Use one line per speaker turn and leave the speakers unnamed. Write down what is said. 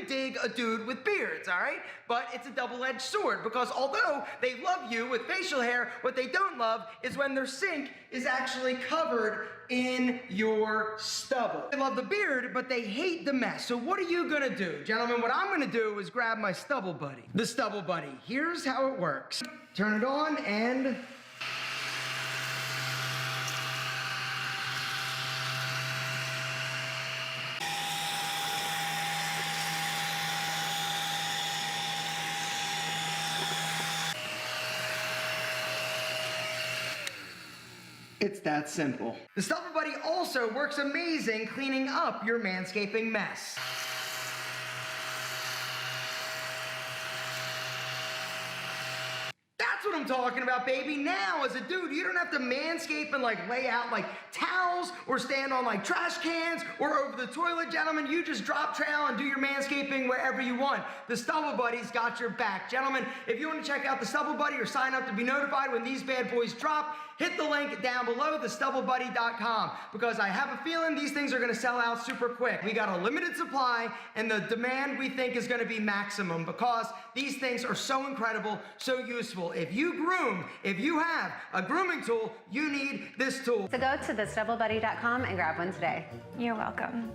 dig a dude with beards, all right? But it's a double-edged sword because although they love you with facial hair, what they don't love is when their sink is actually covered in your stubble. They love the beard, but they hate the mess. So what are you gonna do? Gentlemen, what I'm gonna do is grab my Stubble Buddy. The Stubble Buddy, here's how it works. Turn it on and it's that simple. The Stubble Buddy also works amazing cleaning up your manscaping mess. That's what I'm talking about, baby. Now, as a dude, you don't have to manscape and like lay out like towels or stand on like trash cans or over the toilet, gentlemen. You just drop trowel and do your manscaping wherever you want. The Stubble Buddy's got your back. Gentlemen, if you want to check out the Stubble Buddy or sign up to be notified when these bad boys drop, hit the link down below, thestubblebuddy.com, because I have a feeling these things are gonna sell out super quick. We got a limited supply and the demand we think is gonna be maximum because these things are so incredible, so useful. If you groom, if you have a grooming tool, you need this tool.
So go to thestubblebuddy.com and grab one today.
You're welcome.